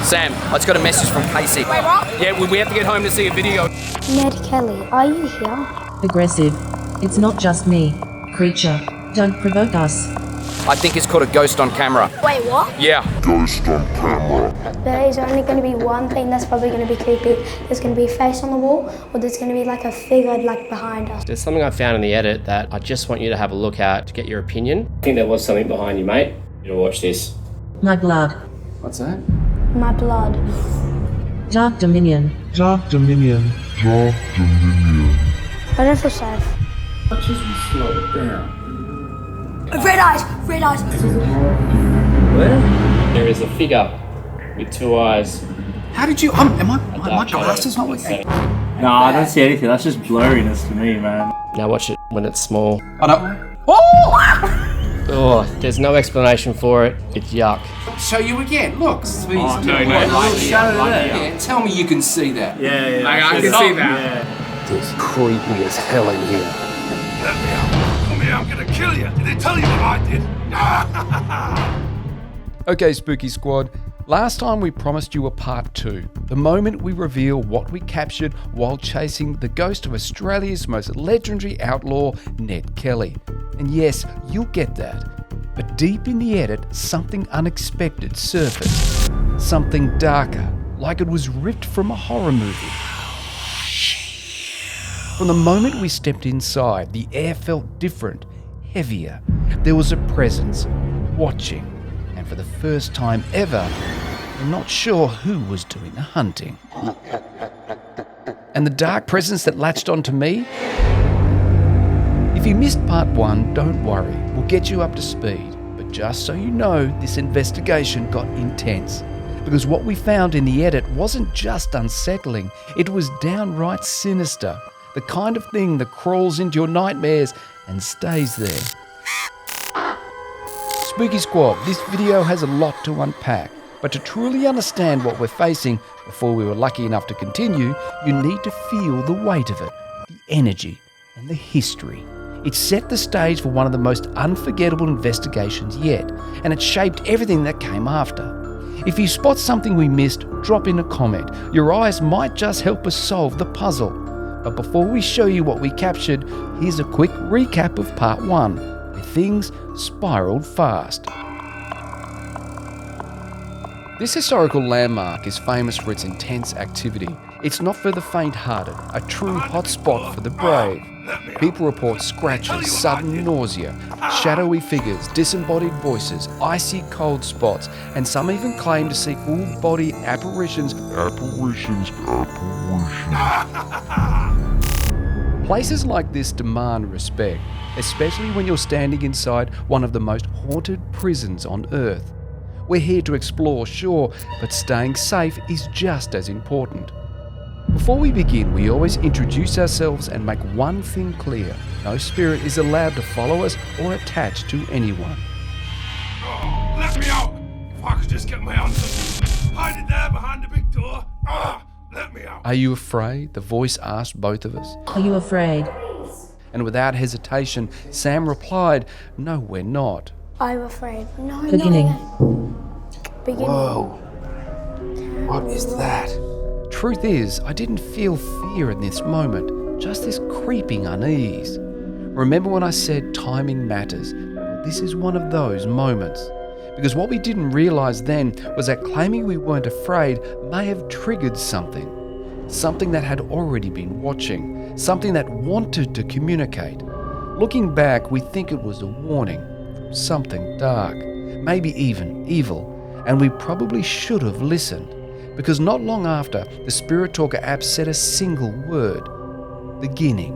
Sam, I just got a message from Casey. Wait, what? Yeah, we have to get home to see a video. Ned Kelly, are you here? Aggressive. It's not just me. Creature, don't provoke us. I think it's called a ghost on camera. Wait, what? Yeah. Ghost on camera. There is only going to be one thing that's probably going to be creepy. There's going to be a face on the wall, or there's going to be like a figure like behind us. There's something I found in the edit that I just want you to have a look at to get your opinion. I think there was something behind you, mate. You gotta watch this. My blood. What's that? My blood. Dark Dominion. Dark Dominion. Dark Dominion. I don't feel safe. Just slow it down. Red eyes! Red eyes! Where? There is a figure with two eyes. How did you... my glasses not working? No, I don't see anything. That's just blurriness to me, man. Now watch it when it's small. Oh, no. Oh! Oh, there's no explanation for it. It's yuck. Show you again. Look. Please. Oh, no, Shadow there. Yeah, tell me you can see that. Yeah. I can see that. Yeah. It's creepy as hell in here. Let me out. Come here, I'm gonna kill you. Did they tell you what I did? Okay, Spooky Squad. Last time we promised you a part 2, the moment we reveal what we captured while chasing the ghost of Australia's most legendary outlaw, Ned Kelly. And yes, you'll get that. But deep in the edit, something unexpected surfaced. Something darker, like it was ripped from a horror movie. From the moment we stepped inside, the air felt different, heavier. There was a presence, watching. And for the first time ever, we're not sure who was doing the hunting. And the dark presence that latched onto me? If you missed part 1, don't worry, we'll get you up to speed. But just so you know, this investigation got intense. Because what we found in the edit wasn't just unsettling, it was downright sinister. The kind of thing that crawls into your nightmares and stays there. Spooky Squad, this video has a lot to unpack, but to truly understand what we're facing before we were lucky enough to continue, you need to feel the weight of it, the energy and the history. It set the stage for one of the most unforgettable investigations yet, and it shaped everything that came after. If you spot something we missed, drop in a comment. Your eyes might just help us solve the puzzle. But before we show you what we captured, here's a quick recap of part 1, where things spiraled fast. This historical landmark is famous for its intense activity. It's not for the faint-hearted, a true hotspot for the brave. People report scratches, sudden nausea, shadowy figures, disembodied voices, icy cold spots, and some even claim to see full-body apparitions. Places like this demand respect, especially when you're standing inside one of the most haunted prisons on Earth. We're here to explore, sure, but staying safe is just as important. Before we begin, we always introduce ourselves and make one thing clear. No spirit is allowed to follow us or attach to anyone. Oh, let me out. If I could just get my hands up. Hide it there behind the big door. Let me out. Are you afraid? The voice asked both of us. Are you afraid? And without hesitation, Sam replied, "No, we're not." I'm afraid. No, Beginning. Beginning. Whoa. What is that? Truth is, I didn't feel fear in this moment, just this creeping unease. Remember when I said timing matters? Well, this is one of those moments. Because what we didn't realise then was that claiming we weren't afraid may have triggered something. Something that had already been watching. Something that wanted to communicate. Looking back, we think it was a warning from something dark, maybe even evil, and we probably should have listened. Because not long after, the Spirit Talker app said a single word: beginning.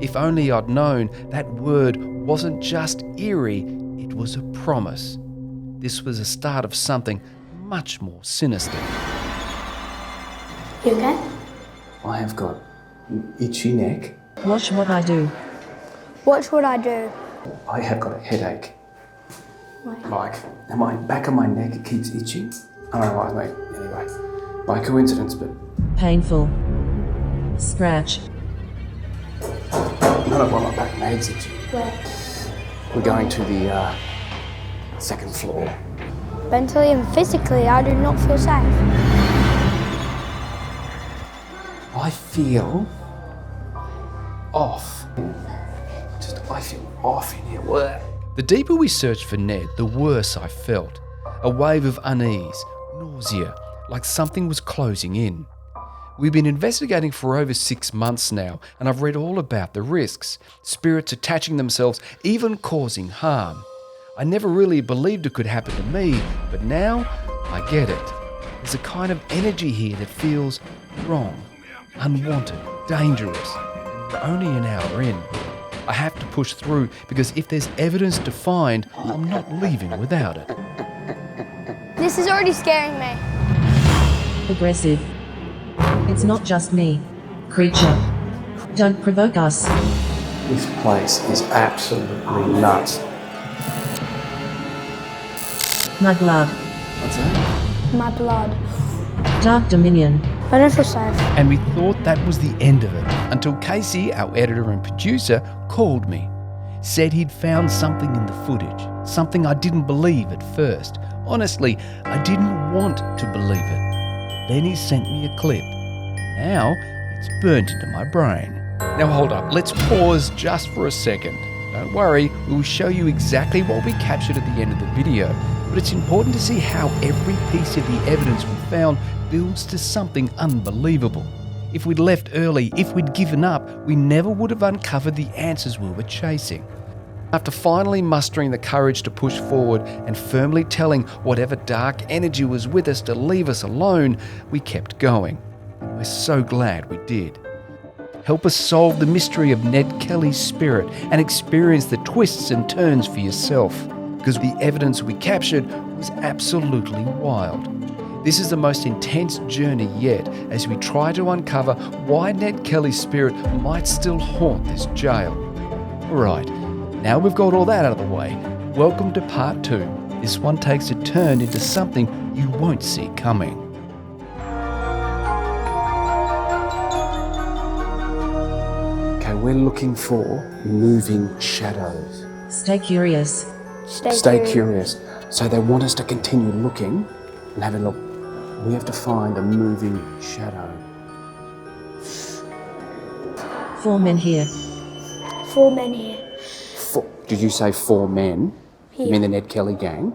If only I'd known that word wasn't just eerie, it was a promise. This was the start of something much more sinister. You okay? I have got an itchy neck. Watch what I do. Watch what I do. I have got a headache. Wait. Like, and my back of my neck keeps itching. I don't know why, mate. Anyway, by coincidence, but Painful. Scratch. I don't know why my back of my head's itching. Where? We're going to the second floor. Mentally and physically, I do not feel safe. I feel off. I feel off in here. What? The deeper we searched for Ned, the worse I felt. A wave of unease, nausea, like something was closing in. We've been investigating for over 6 months now, and I've read all about the risks, spirits attaching themselves, even causing harm. I never really believed it could happen to me, but now I get it. There's a kind of energy here that feels wrong, unwanted, dangerous. We're only an hour in. I have to push through because if there's evidence to find, I'm not leaving without it. This is already scaring me. Aggressive. It's not just me. Creature. Don't provoke us. This place is absolutely nuts. My blood. What's that? My blood. Dark Dominion. I don't feel safe. And we thought that was the end of it until Casey, our editor and producer, called me. Said he'd found something in the footage, something I didn't believe at first. Honestly, I didn't want to believe it. Then he sent me a clip. Now it's burnt into my brain. Now hold up, let's pause just for a second. Don't worry, we will show you exactly what we captured at the end of the video, but it's important to see how every piece of the evidence we found builds to something unbelievable. If we'd left early, if we'd given up, we never would have uncovered the answers we were chasing. After finally mustering the courage to push forward and firmly telling whatever dark energy was with us to leave us alone, we kept going. We're so glad we did. Help us solve the mystery of Ned Kelly's spirit and experience the twists and turns for yourself, because the evidence we captured was absolutely wild. This is the most intense journey yet as we try to uncover why Ned Kelly's spirit might still haunt this jail. Right, now we've got all that out of the way, welcome to part 2. This one takes a turn into something you won't see coming. Okay, we're looking for moving shadows. Stay curious. Stay curious. So they want us to continue looking and have a look. We have to find a moving shadow. 4 men here. 4 men here. Did you say 4 men? Here. You mean the Ned Kelly gang?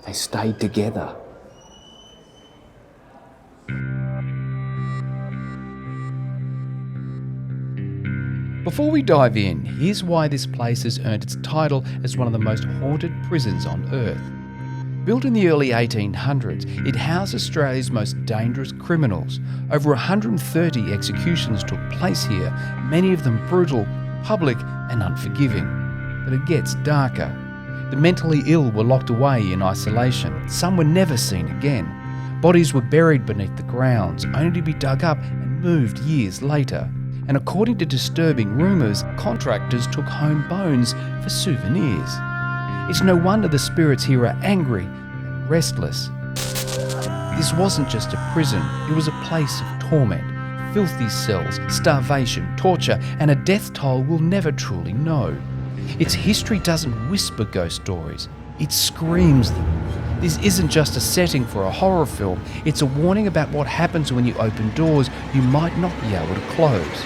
They stayed together. Before we dive in, here's why this place has earned its title as one of the most haunted prisons on earth. Built in the early 1800s, it housed Australia's most dangerous criminals. Over 130 executions took place here, many of them brutal, public and unforgiving. But it gets darker. The mentally ill were locked away in isolation. Some were never seen again. Bodies were buried beneath the grounds, only to be dug up and moved years later. And according to disturbing rumours, contractors took home bones for souvenirs. It's no wonder the spirits here are angry and restless. This wasn't just a prison, it was a place of torment, filthy cells, starvation, torture, and a death toll we'll never truly know. Its history doesn't whisper ghost stories, it screams them. This isn't just a setting for a horror film, it's a warning about what happens when you open doors you might not be able to close.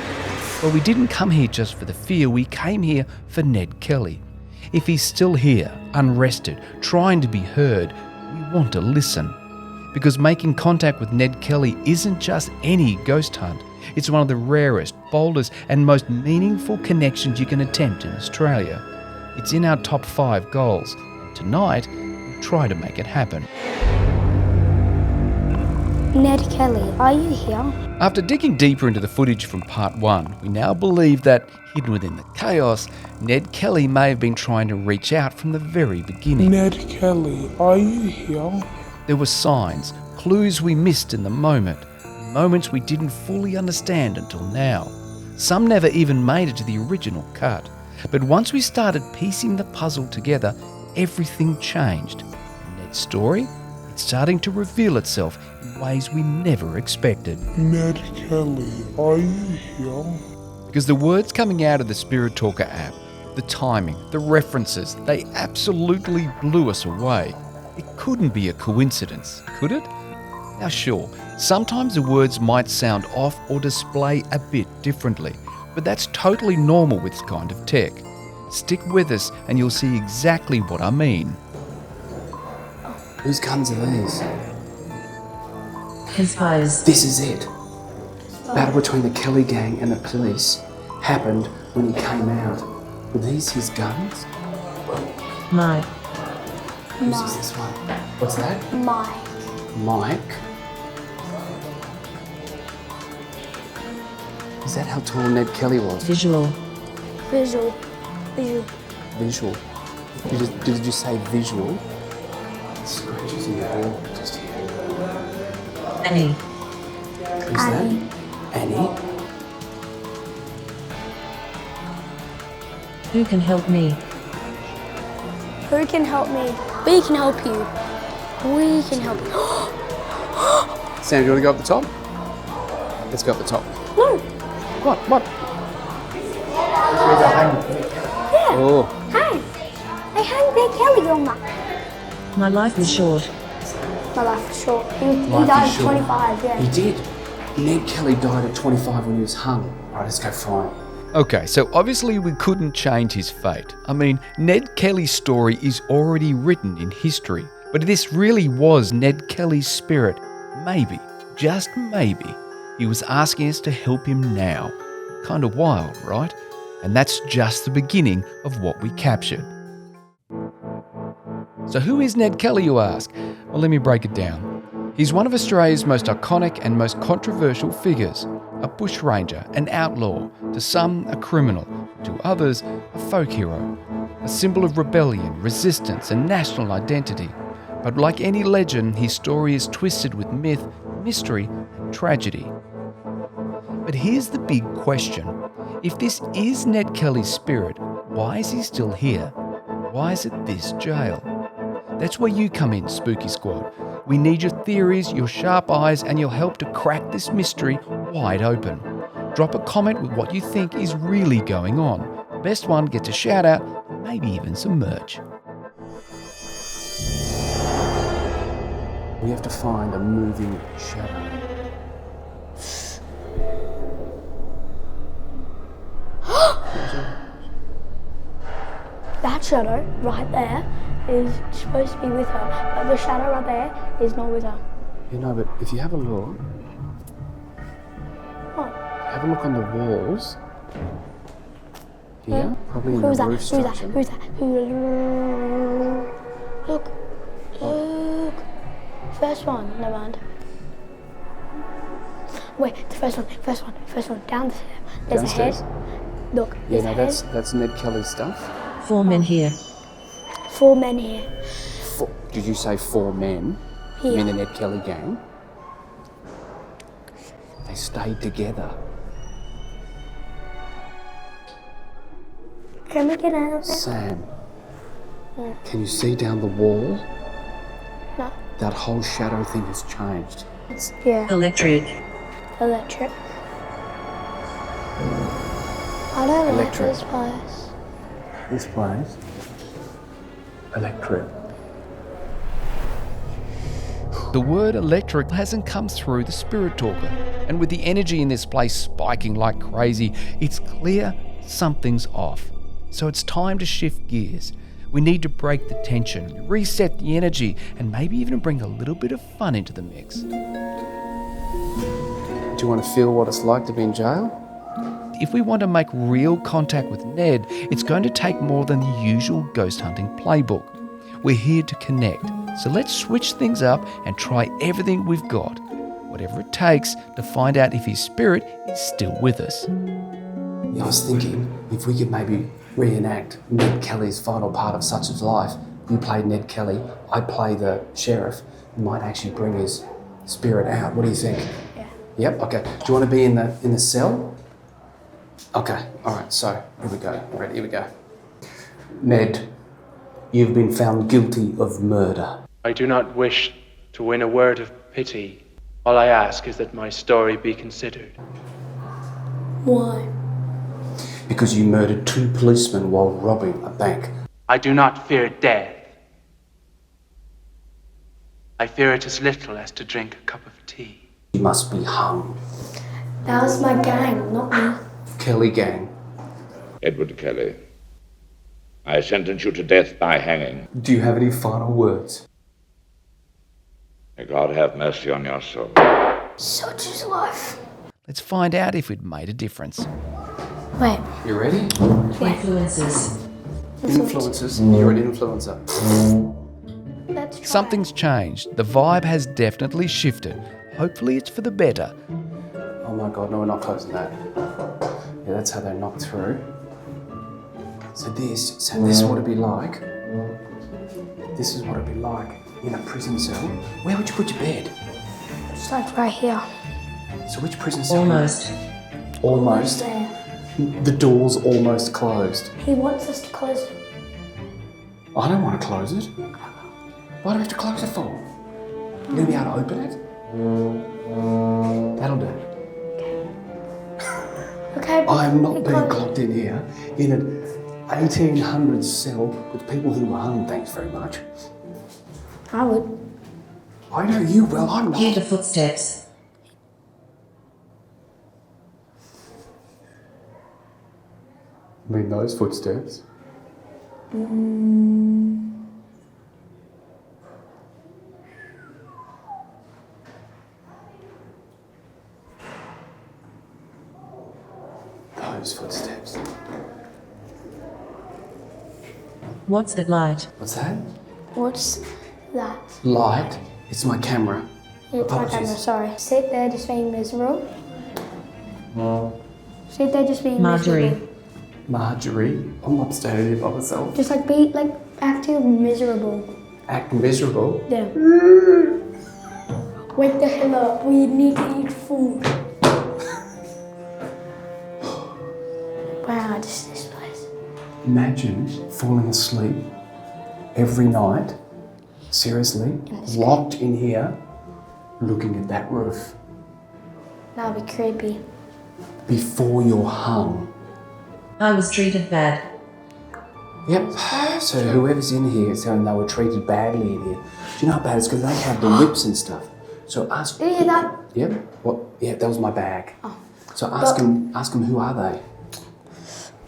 But we didn't come here just for the fear, we came here for Ned Kelly. If he's still here, unrested, trying to be heard, we want to listen. Because making contact with Ned Kelly isn't just any ghost hunt. It's one of the rarest, boldest and most meaningful connections you can attempt in Australia. It's in our top 5 goals. Tonight, we'll try to make it happen. Ned Kelly, are you here? After digging deeper into the footage from part 1, we now believe that, hidden within the chaos, Ned Kelly may have been trying to reach out from the very beginning. Ned Kelly, are you here? There were signs, clues we missed in the moment, moments we didn't fully understand until now. Some never even made it to the original cut. But once we started piecing the puzzle together, everything changed. Ned's story? It's starting to reveal itself in ways we never expected. Ned Kelly, are you here? Because the words coming out of the Spirit Talker app, The timing, the references, they absolutely blew us away. It couldn't be a coincidence, could it? Now sure, sometimes the words might sound off or display a bit differently, but that's totally normal with this kind of tech. Stick with us and you'll see exactly what I mean. Whose guns are these? Conspires. This is it. Battle between the Kelly gang and the police happened when he came out. Were these his guns? Mike. Whose is this one? What's that? Mike. Mike? Is that how tall Ned Kelly was? Visual. Visual. Visual. Visual. Did you say visual? Scratches in the wall just here. Annie. Who's that? Annie? Who can help me? Who can help me? We can help you. We can help you. Sam, do you want to go up the top? Let's go up the top. No. What? Yeah. Oh, Hey. They hang Ned Kelly on that. My life was short. My life was short. He Life died is at short. 25, yeah. he did. Ned Kelly died at 25 when he was hung. All right, let's go find him. Okay, so obviously we couldn't change his fate. I mean, Ned Kelly's story is already written in history. But if this really was Ned Kelly's spirit, maybe, just maybe, he was asking us to help him now. Kind of wild, right? And that's just the beginning of what we captured. So who is Ned Kelly, you ask? Well, let me break it down. He's one of Australia's most iconic and most controversial figures. A bushranger, an outlaw, to some a criminal, to others a folk hero. A symbol of rebellion, resistance and national identity. But like any legend, his story is twisted with myth, mystery and tragedy. But here's the big question. If this is Ned Kelly's spirit, why is he still here? Why is it this jail? That's where you come in, Spooky Squad. We need your theories, your sharp eyes, and your help to crack this mystery wide open. Drop a comment with what you think is really going on. The best one gets a shout out, maybe even some merch. We have to find a moving shadow. That shadow right there is supposed to be with her, but the shadow right there is not with her. You know, but if you have a look, What? have a look on the walls. Here, probably in Who's the that? roof Who's that? structure. Who's that? Look. Look. First one. Never mind. Wait, the first one. Down the stairs. There's Downstairs? a head. Look. Yeah, There's no, a head. that's Ned Kelly's stuff. 4 men here. 4 men here. Did you say 4 men? Here. You mean the Ned Kelly gang? They stayed together. Can we get out of there? Sam, can you see down the wall? No. That whole shadow thing has changed. Yeah. Electric. Electric. I don't like Electric. this place. This place? Electric. The word electric hasn't come through the spirit talker, and with the energy in this place spiking like crazy, it's clear something's off. So it's time to shift gears. We need to break the tension, reset the energy, and maybe even bring a little bit of fun into the mix. Do you want to feel what it's like to be in jail? If we want to make real contact with Ned, it's going to take more than the usual ghost hunting playbook. We're here to connect, so let's switch things up and try everything we've got, whatever it takes to find out if his spirit is still with us. Yeah, I was thinking if we could maybe reenact Ned Kelly's final part of Such Is Life. You play Ned Kelly, I play the sheriff. It might actually bring his spirit out. What do you think? Yeah. Yep. Okay. Do you want to be in the cell? Okay. All right. So here we go. All right. Here we go. Ned, you've been found guilty of murder. I do not wish to win a word of pity. All I ask is that my story be considered. Why? because you murdered 2 policemen while robbing a bank. I do not fear death. I fear it as little as to drink a cup of tea. You must be hung. That was my gang, not me. Kelly gang. Edward Kelly, I sentence you to death by hanging. Do you have any final words? May God have mercy on your soul. Such is life. Let's find out if it made a difference. Wait. You ready? Influences. Influences. You're an influencer. Let's try. Something's changed. The vibe has definitely shifted. Hopefully it's for the better. Oh my God, no, we're not closing that. Yeah, that's how they knock through. So this is what it'd be like. This is what it'd be like in a prison cell. Where would you put your bed? It's like right here. So which prison cell? Almost. Almost. There. The door's almost closed. He wants us to close it. I don't want to close it. Why do we have to close it for? You gonna be able to open it? That'll do. Okay. I'm not being because- clocked in here in an 1800s cell with people who were hung, thanks very much. I would. I know you well, I'm Hear the not. footsteps. I mean those footsteps. Those footsteps. What's that light? What's that? What's that? Light. It's my camera. It's my camera, sorry. Sit there just being miserable. Sit there just being Marjorie. miserable. Marjorie. I'm not standing here by myself. Just like be like acting miserable. Act miserable. Yeah. Wake the hell up. We need to eat food. Wow, just this place. Imagine falling asleep every night, seriously, locked in here, looking at that roof That'd be creepy. before you're hung. I was treated bad. Yep. So whoever's in here is saying they were treated badly in here. Do you know how bad it's because they have the whips and stuff. So ask. Did you hear that? Yep. What? Yeah, that was my bag. Oh. So ask them who are they?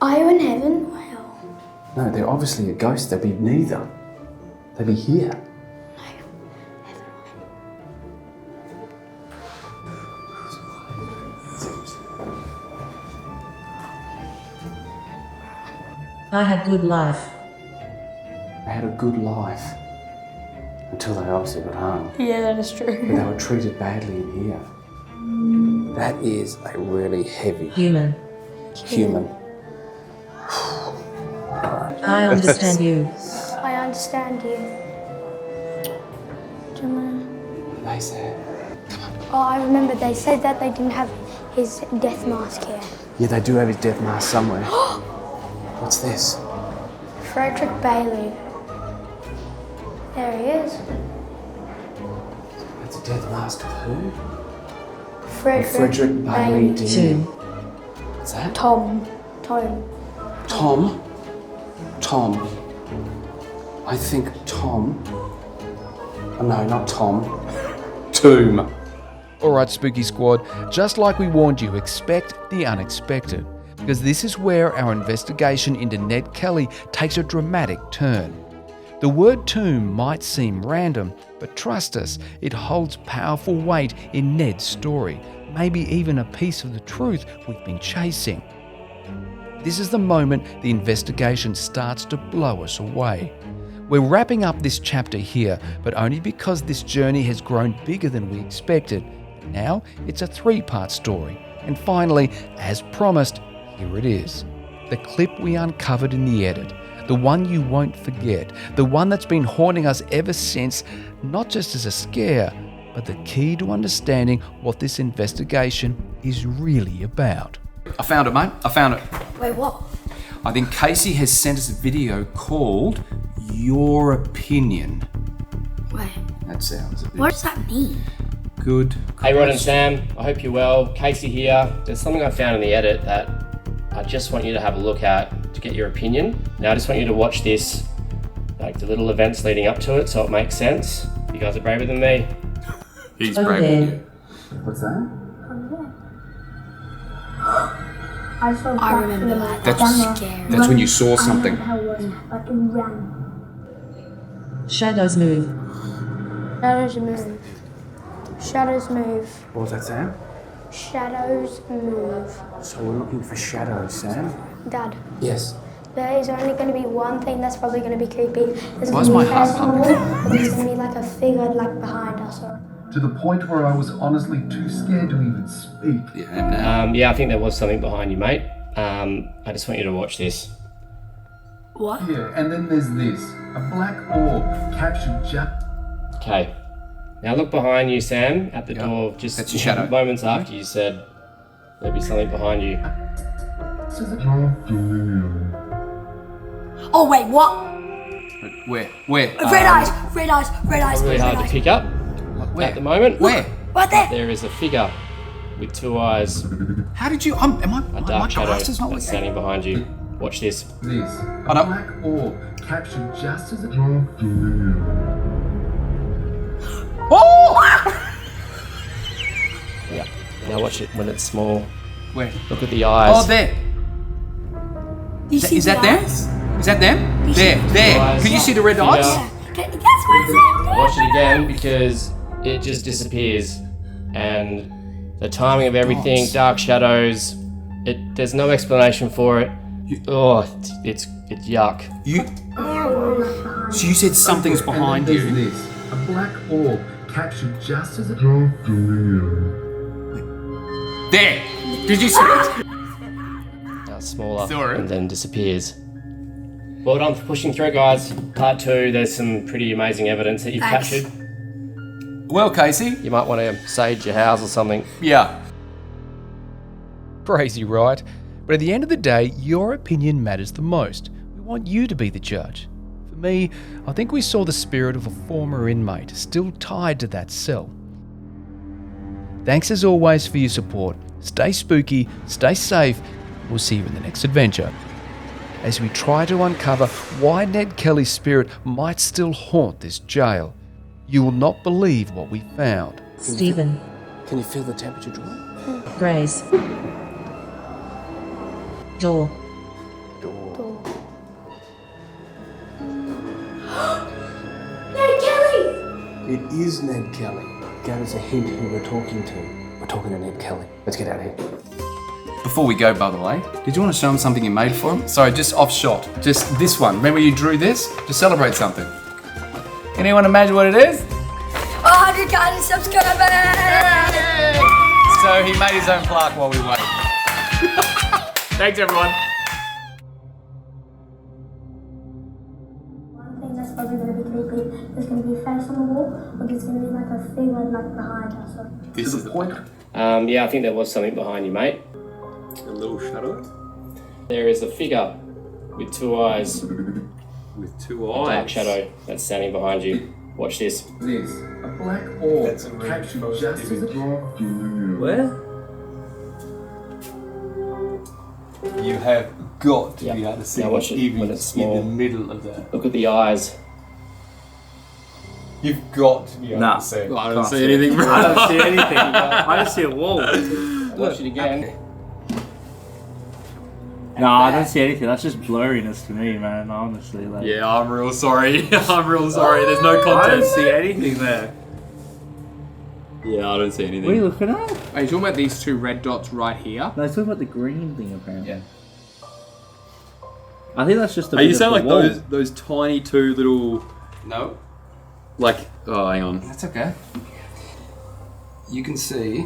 Are you in heaven? Wow. No, they're obviously a ghost. They'd be neither. They'd be here. I had good life. They had a good life until they obviously got hung. Yeah, that is But true. they were treated badly in here. That is a really heavy Human. human. I understand you. I understand you. Do you wanna... They said. Oh, I remember they said that they didn't have his death mask here. Yeah, they do have his death mask somewhere. What's this? Frederick Bailey. There he is. That's a death mask of who? Frederick Bailey. Two. What's that? Tom. Tom. I think Tom. Oh, no, not Tom. Tomb. All right, Spooky Squad, just like we warned you, expect the unexpected, because this is where our investigation into Ned Kelly takes a dramatic turn. The word tomb might seem random, but trust us, it holds powerful weight in Ned's story, maybe even a piece of the truth we've been chasing. This is the moment the investigation starts to blow us away. We're wrapping up this chapter here, but only because this journey has grown bigger than we expected. Now it's a 3-part story. And finally, as promised, here it is. The clip we uncovered in the edit. The one you won't forget. The one that's been haunting us ever since, not just as a scare, but the key to understanding what this investigation is really about. I found it, mate. I found it. Wait, what? I think Casey has sent us a video called Your Opinion. Wait, That sounds a bit what does that mean? good. Hey Rod and Sam, I hope you're well. Casey here. There's something I found in the edit that I just want you to have a look at to get your opinion. Now I just want you to watch this, like the little events leading up to it so it makes sense. You guys are braver than me. He's braver than you. What's that? I remember that. That's when you saw something. Shadows move. Shadows move. Shadows move. What was that, Sam? Shadows move. So we're looking for shadows, Sam? Dad, Yes. there is only going to be one thing that's probably going to be creepy. There's Why's going to my be heart a face on the wall, but there's going to be like a figure like behind us. To the point where I was honestly too scared to even speak. Yeah, I think there was something behind you, mate. I just want you to watch this. What? Yeah, and then there's this. A black orb captured just... Okay. Now look behind you, Sam, at the door. Just That's your shadow. Moments after you said there'd be something behind you. Oh wait, what? Where? Red eyes, red eyes, red eyes, Really red hard to eyes. pick up at the moment. Where? Right there. There is a figure with two eyes, How did you... a my dark shadow glasses not that's working? standing behind you. Watch this. This. A no. black orb captured just as it... Oh! Yeah. Now watch it when it's small. Where? Look at the eyes. Oh, there. You see Is that the them? eyes? Is that them? There. eyes. Can you see the red Figure. eyes? That's what it's saying. Watch it again because it just disappears. And the timing of everything, dark shadows, there's no explanation for it. It's yuck. So you said something's behind and then you. there's this. A black orb captured just as it... There. Did you see it? Now smaller Saw it. and then disappears. Well done for pushing through, guys. Part 2, there's some pretty amazing evidence that you've Thanks. captured. Well, Casey. You might want to sage your house or something. Yeah. Crazy, right? But at the end of the day, your opinion matters the most. We want you to be the judge. For me, I think we saw the spirit of a former inmate still tied to that cell. Thanks as always for your support. Stay spooky, stay safe. We'll see you in the next adventure, as we try to uncover why Ned Kelly's spirit might still haunt this jail. You will not believe what we found. Stephen. Can you feel the temperature drop? Grace. Door. Ned Kelly! It is Ned Kelly. Gave us a hint who we're talking to. We're talking to Ned Kelly. Let's get out of here. Before we go, by the way, did you want to show him something you made for him? Sorry, just off shot. Just this one. Remember you drew this? To celebrate something. Can anyone imagine what it is? 100,000 subscribers! So he made his own plaque while we wait. Thanks, everyone. One thing that's probably going to be creepy, there's going to be a face on the wall, or there's going to be like a figure like behind us. This is the point. Yeah, I think there was something behind you, mate. A little shadow. There is a figure with two eyes, With two a dark shadow that's standing behind you. Watch this. This. A black orb captured just as it... Where? You have got to be able to see Now watch it even when it's small. in the middle of that. Look at the eyes. You've got to be able Nah. to see. I don't see anything, bro. I don't see anything. I just see a wall. Watch it again. No, I don't see anything. That's just blurriness to me, man. Honestly, like. Yeah, I'm real sorry. I'm real sorry. There's no content. I don't see anything there. Yeah, I don't see anything. What are you looking at? Are you talking about these two red dots right here? No, I was talking about the green thing apparently. Yeah. I think that's just a Are bit you of saying the like wall. those tiny two little No. like? Oh, hang on. That's okay. You can see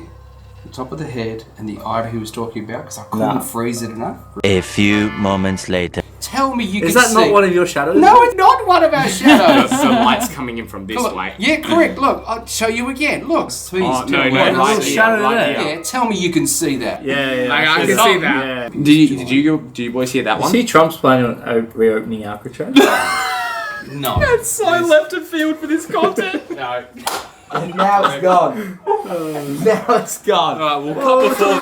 the top of the head and the eye he was talking about because I couldn't freeze it enough. A few moments later. Tell me you Is can that see. not one of your shadows? No, it's not one of our shadows. The light's coming in from this Look, way. yeah, correct. Look, I'll show you again. Look, please. Oh, tell no, me. no, There's a right little here, shadow right there. here. Yeah, tell me you can see that. Yeah. I It's can not- see that. Yeah. Did you boys hear that You one? see Trump's planning on reopening Alcatraz? No. That's so left of field for this content. No. Now it's gone. Now it's gone. Alright, we'll cut before.